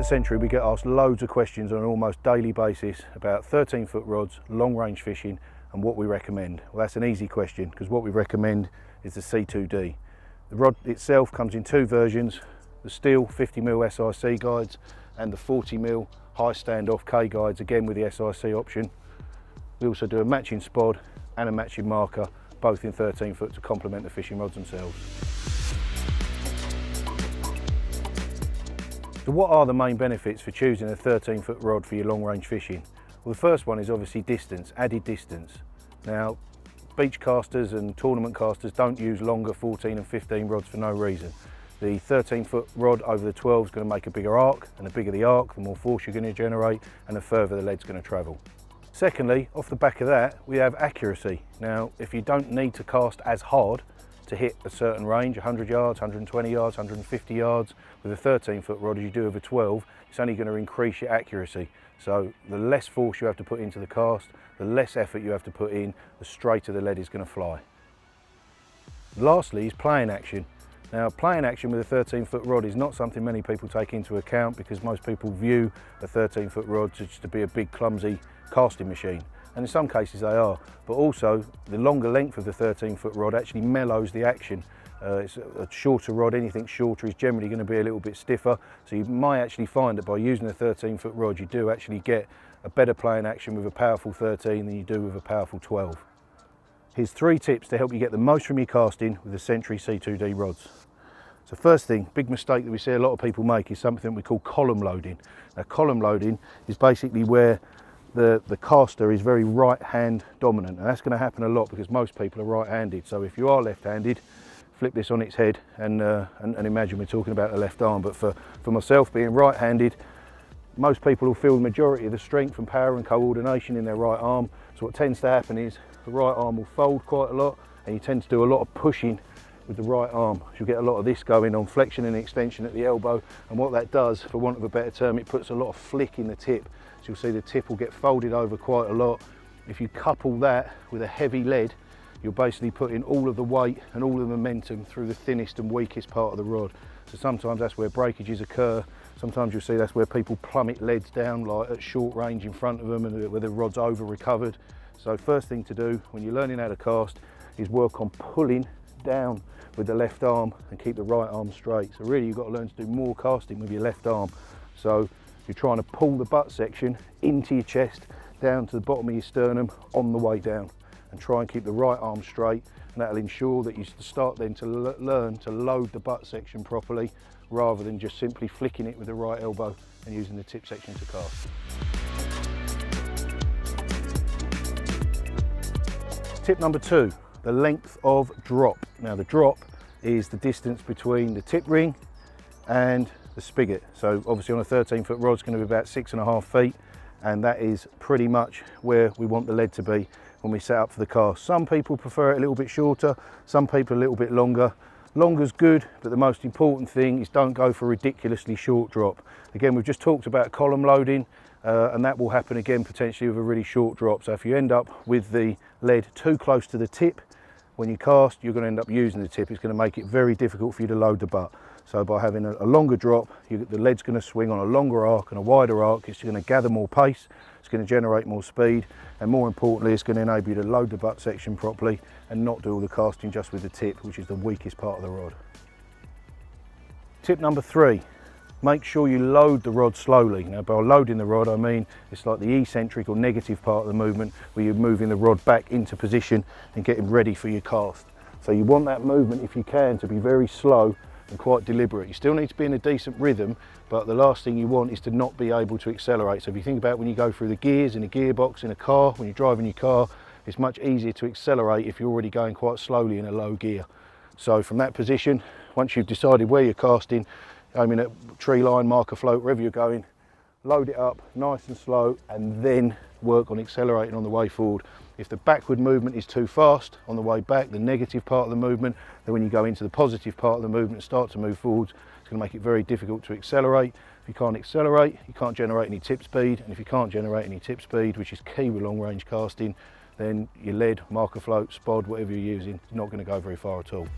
at Century we get asked loads of questions on an almost daily basis about 13-foot rods, long range fishing and what we recommend. Well, that's an easy question because what we recommend is the C2-D. The rod itself comes in two versions, the steel 50mm SIC guides and the 40mm high standoff K guides, again with the SIC option. We also do a matching spod and a matching marker, both in 13 foot to complement the fishing rods themselves. So what are the main benefits for choosing a 13-foot rod for your long range fishing? Well, the first one is obviously distance, added distance. Now, beach casters and tournament casters don't use longer 14 and 15 rods for no reason. The 13-foot rod over the 12 is going to make a bigger arc, and the bigger the arc, the more force you're going to generate and the further the lead's going to travel. Secondly, off the back of that, we have accuracy. Now, if you don't need to cast as hard to hit a certain range, 100 yards, 120 yards, 150 yards, with a 13-foot rod as you do with a 12, it's only going to increase your accuracy. So the less force you have to put into the cast, the less effort you have to put in, the straighter the lead is going to fly. Lastly is playing action. Now, playing action with a 13-foot rod is not something many people take into account because most people view a 13-foot rod just to be a big clumsy casting machine. And in some cases they are, but also the longer length of the 13-foot rod actually mellows the action. It's a shorter rod, anything shorter is generally going to be a little bit stiffer, so you might actually find that by using a 13-foot rod you do actually get a better playing action with a powerful 13 than you do with a powerful 12. Here's 3 tips to help you get the most from your casting with the Century C2-D rods. So first thing, big mistake that we see a lot of people make is something we call column loading. Now, column loading is basically where the caster is very right hand dominant, and that's going to happen a lot because most people are right handed. So if you are left handed, flip this on its head and imagine we're talking about the left arm. But for myself, being right handed, most people will feel the majority of the strength and power and coordination in their right arm. So what tends to happen is the right arm will fold quite a lot and you tend to do a lot of pushing with the right arm. So you'll get a lot of this going on, flexion and extension at the elbow, and what that does, for want of a better term, it puts a lot of flick in the tip. So you'll see the tip will get folded over quite a lot. If you couple that with a heavy lead, you're basically putting all of the weight and all of the momentum through the thinnest and weakest part of the rod. So sometimes that's where breakages occur. Sometimes you'll see that's where people plummet leads down, like at short range in front of them, and where the rod's over recovered. So first thing to do when you're learning how to cast is work on pulling down with the left arm and keep the right arm straight. So really you've got to learn to do more casting with your left arm. So you're trying to pull the butt section into your chest, down to the bottom of your sternum on the way down, and try and keep the right arm straight, and that'll ensure that you start then to learn to load the butt section properly rather than just simply flicking it with the right elbow and using the tip section to cast. Tip number 2, the length of drop. Now the drop is the distance between the tip ring and the spigot. So obviously on a 13-foot rod it's going to be about 6.5 feet, and that is pretty much where we want the lead to be when we set up for the cast. Some people prefer it a little bit shorter, some people a little bit longer. Longer's good, but the most important thing is don't go for a ridiculously short drop. Again, we've just talked about column loading, and that will happen again potentially with a really short drop. So if you end up with the lead too close to the tip when you cast, you're going to end up using the tip. It's going to make it very difficult for you to load the butt. So by having a longer drop, the lead's going to swing on a longer arc and a wider arc. It's going to gather more pace, it's going to generate more speed, and more importantly, it's going to enable you to load the butt section properly and not do all the casting just with the tip, which is the weakest part of the rod. Tip number 3, make sure you load the rod slowly. Now by loading the rod, I mean it's like the eccentric or negative part of the movement where you're moving the rod back into position and getting ready for your cast. So you want that movement, if you can, to be very slow and quite deliberate. You still need to be in a decent rhythm, but the last thing you want is to not be able to accelerate. So if you think about when you go through the gears in a gearbox in a car, when you're driving your car, it's much easier to accelerate if you're already going quite slowly in a low gear. So from that position, once you've decided where you're casting, aiming at tree line, marker float, wherever you're going, load it up nice and slow and then work on accelerating on the way forward. If the backward movement is too fast on the way back, the negative part of the movement, then when you go into the positive part of the movement and start to move forwards, it's going to make it very difficult to accelerate. If you can't accelerate, you can't generate any tip speed, and if you can't generate any tip speed, which is key with long range casting, then your lead, marker float, spod, whatever you're using, is not going to go very far at all.